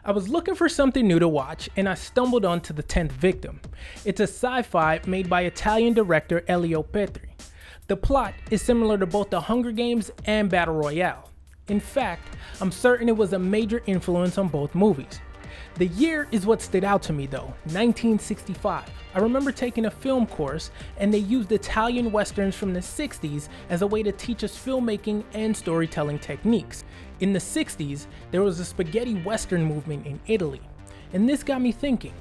I was looking for something new to watch and I stumbled onto The 10th Victim. It's a sci-fi made by Italian director Elio Petri. The plot is similar to both The Hunger Games and Battle Royale. In fact, I'm certain it was a major influence on both movies. The year is what stood out to me though, 1965. I remember taking a film course and they used Italian westerns from the 60s as a way to teach us filmmaking and storytelling techniques. In the 60s, there was a spaghetti western movement in Italy, and this got me thinking,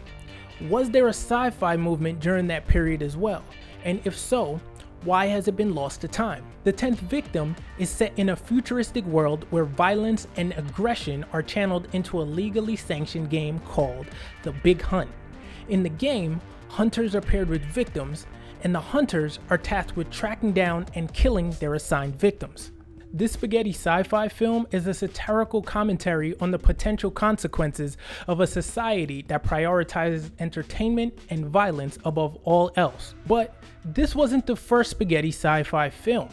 was there a sci-fi movement during that period as well? And if so, why has it been lost to time? The 10th Victim is set in a futuristic world where violence and aggression are channeled into a legally sanctioned game called The Big Hunt. In the game, hunters are paired with victims, and the hunters are tasked with tracking down and killing their assigned victims. This spaghetti sci-fi film is a satirical commentary on the potential consequences of a society that prioritizes entertainment and violence above all else. But this wasn't the first spaghetti sci-fi film.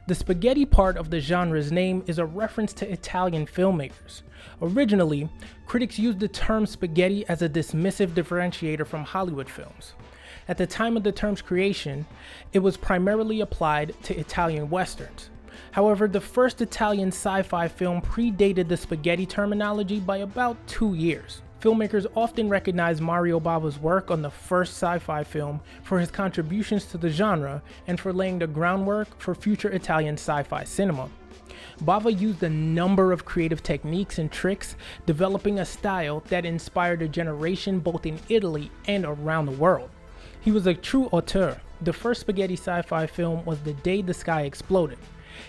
The spaghetti part of the genre's name is a reference to Italian filmmakers. Originally, critics used the term spaghetti as a dismissive differentiator from Hollywood films. At the time of the term's creation, it was primarily applied to Italian westerns. However, the first Italian sci-fi film predated the spaghetti terminology by about 2 years. Filmmakers often recognize Mario Bava's work on the first sci-fi film for his contributions to the genre and for laying the groundwork for future Italian sci-fi cinema. Bava used a number of creative techniques and tricks, developing a style that inspired a generation both in Italy and around the world. He was a true auteur. The first spaghetti sci-fi film was The Day the Sky Exploded.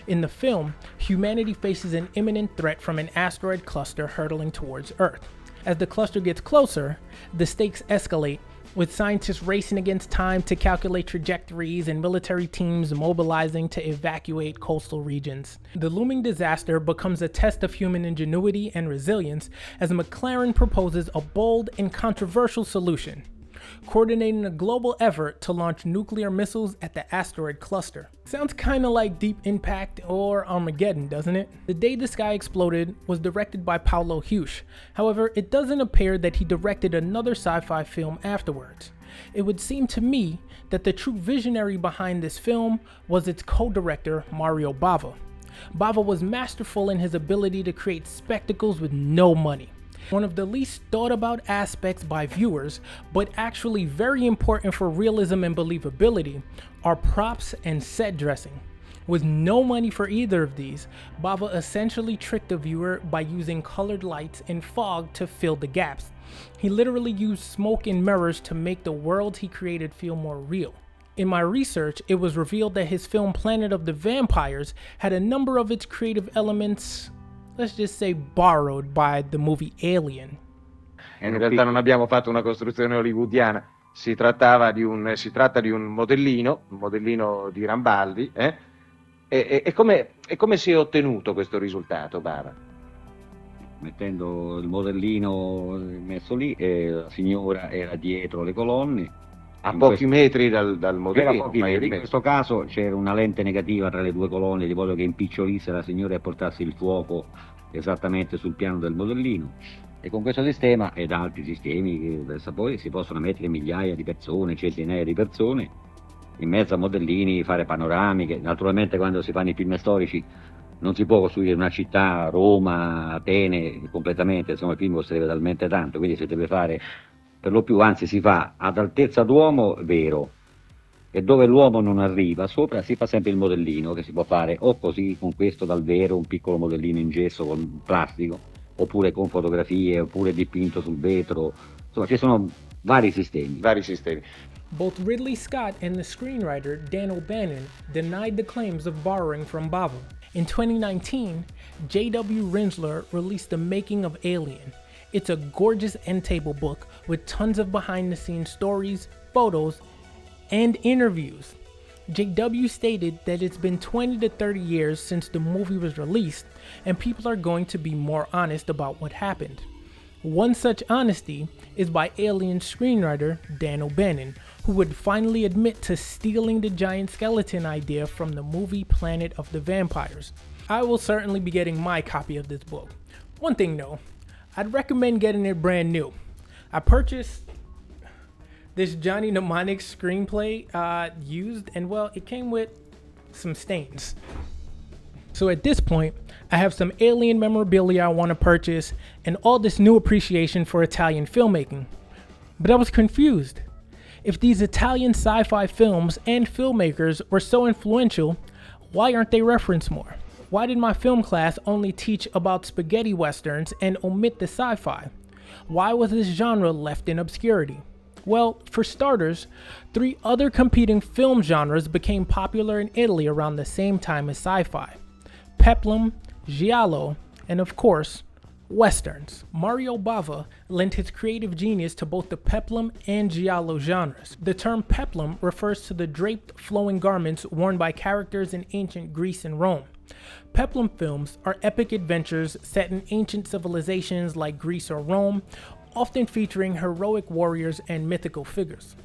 In the film, humanity faces an imminent threat from an asteroid cluster hurtling towards Earth. As the cluster gets closer, the stakes escalate, with scientists racing against time to calculate trajectories and military teams mobilizing to evacuate coastal regions. The looming disaster becomes a test of human ingenuity and resilience as McLaren proposes a bold and controversial solution, coordinating a global effort to launch nuclear missiles at the asteroid cluster. Sounds kinda like Deep Impact or Armageddon, doesn't it? The Day the Sky Exploded was directed by Paolo Huche. However, it doesn't appear that he directed another sci-fi film afterwards. It would seem to me that the true visionary behind this film was its co-director, Mario Bava. Bava was masterful in his ability to create spectacles with no money. One of the least thought about aspects by viewers, but actually very important for realism and believability, are props and set dressing. With no money for either of these, Bava essentially tricked the viewer by using colored lights and fog to fill the gaps. He literally used smoke and mirrors to make the world he created feel more real. In my research, it was revealed that his film Planet of the Vampires had a number of its creative elements, let's just say, borrowed by the movie Alien. In realtà non abbiamo fatto una costruzione hollywoodiana, si tratta di un modellino di Rambaldi, e come si è ottenuto questo risultato, Bava? Mettendo il modellino messo lì e la signora era dietro le colonne. A pochi metri dal modellino. In questo caso c'era una lente negativa tra le due colonne di modo che impicciolisse la signora e portasse il fuoco esattamente sul piano del modellino. E con questo sistema ed altri sistemi del sapore si possono mettere migliaia di persone, centinaia di persone in mezzo a modellini, fare panoramiche. Naturalmente quando si fanno i film storici non si può costruire una città, Roma, Atene completamente, insomma il film costerebbe talmente tanto, quindi si deve fare per lo più, anzi si fa ad altezza d'uomo vero, e dove l'uomo non arriva, sopra si fa sempre il modellino, che si può fare o così con questo dal vero, un piccolo modellino in gesso con plastico, oppure con fotografie, oppure dipinto sul vetro, insomma ci sono vari sistemi. Both Ridley Scott and the screenwriter Dan O'Bannon denied the claims of borrowing from Bava. In 2019, J.W. Rinsler released The Making of Alien. It's a gorgeous end table book with tons of behind the scenes stories, photos, and interviews. JW stated that it's been 20 to 30 years since the movie was released, and people are going to be more honest about what happened. One such honesty is by Alien screenwriter Dan O'Bannon, who would finally admit to stealing the giant skeleton idea from the movie Planet of the Vampires. I will certainly be getting my copy of this book. One thing though, I'd recommend getting it brand new. I purchased this Johnny Mnemonic screenplay used, and well, it came with some stains. So at this point, I have some Alien memorabilia I want to purchase and all this new appreciation for Italian filmmaking. But I was confused. If these Italian sci-fi films and filmmakers were so influential, why aren't they referenced more? Why did my film class only teach about spaghetti westerns and omit the sci-fi? Why was this genre left in obscurity? Well, for starters, 3 other competing film genres became popular in Italy around the same time as sci-fi: peplum, giallo, and of course, westerns. Mario Bava lent his creative genius to both the peplum and giallo genres. The term peplum refers to the draped, flowing garments worn by characters in ancient Greece and Rome. Peplum films are epic adventures set in ancient civilizations like Greece or Rome, often featuring heroic warriors and mythical figures.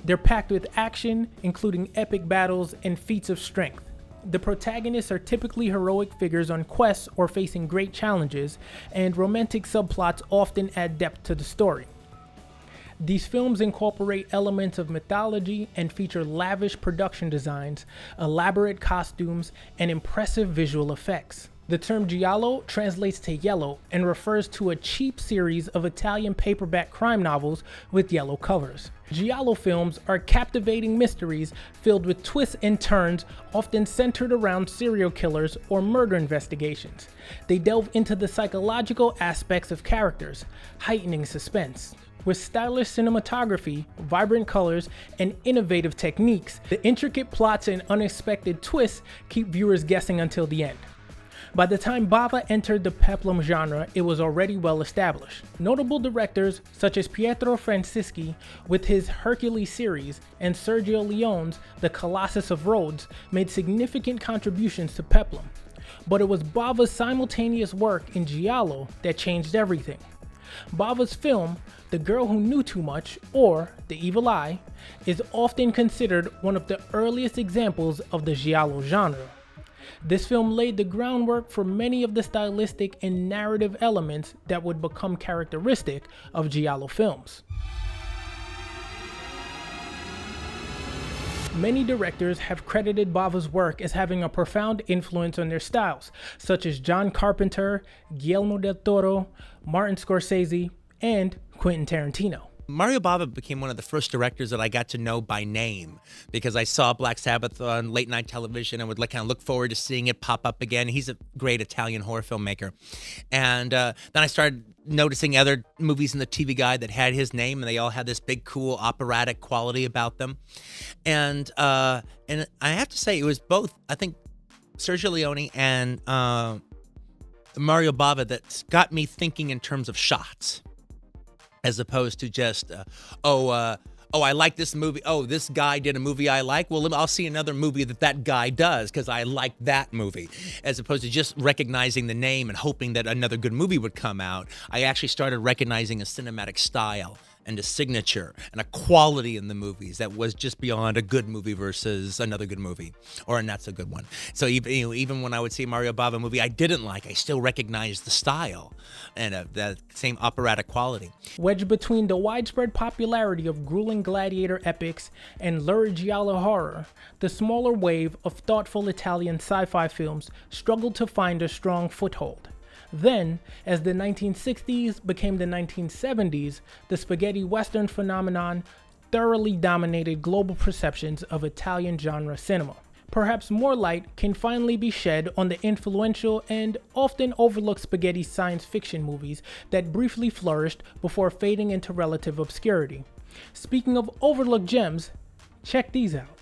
They're packed with action, including epic battles and feats of strength. The protagonists are typically heroic figures on quests or facing great challenges, and romantic subplots often add depth to the story. These films incorporate elements of mythology and feature lavish production designs, elaborate costumes, and impressive visual effects. The term giallo translates to yellow and refers to a cheap series of Italian paperback crime novels with yellow covers. Giallo films are captivating mysteries filled with twists and turns, often centered around serial killers or murder investigations. They delve into the psychological aspects of characters, heightening suspense. With stylish cinematography, vibrant colors, and innovative techniques, the intricate plots and unexpected twists keep viewers guessing until the end. By the time Bava entered the peplum genre, it was already well established. Notable directors such as Pietro Francisci with his Hercules series and Sergio Leone's The Colossus of Rhodes made significant contributions to peplum. But it was Bava's simultaneous work in giallo that changed everything. Bava's film, The Girl Who Knew Too Much, or The Evil Eye, is often considered one of the earliest examples of the giallo genre. This film laid the groundwork for many of the stylistic and narrative elements that would become characteristic of giallo films. Many directors have credited Bava's work as having a profound influence on their styles, such as John Carpenter, Guillermo del Toro, Martin Scorsese, and Quentin Tarantino. Mario Bava became one of the first directors that I got to know by name because I saw Black Sabbath on late night television and would kind of look forward to seeing it pop up again. He's a great Italian horror filmmaker. And then I started noticing other movies in the TV Guide that had his name, and they all had this big, cool, operatic quality about them. And I have to say, it was both, I think, Sergio Leone and Mario Bava that got me thinking in terms of shots, as opposed to just, I like this movie. Oh, this guy did a movie I like. Well, I'll see another movie that guy does because I like that movie. As opposed to just recognizing the name and hoping that another good movie would come out, I actually started recognizing a cinematic style and a signature and a quality in the movies that was just beyond a good movie versus another good movie or a not so good one. So even when I would see a Mario Bava movie I didn't like, I still recognized the style and that same operatic quality. Wedged between the widespread popularity of grueling gladiator epics and lurid giallo horror, the smaller wave of thoughtful Italian sci-fi films struggled to find a strong foothold. Then, as the 1960s became the 1970s, the spaghetti western phenomenon thoroughly dominated global perceptions of Italian genre cinema. Perhaps more light can finally be shed on the influential and often overlooked spaghetti science fiction movies that briefly flourished before fading into relative obscurity. Speaking of overlooked gems, check these out.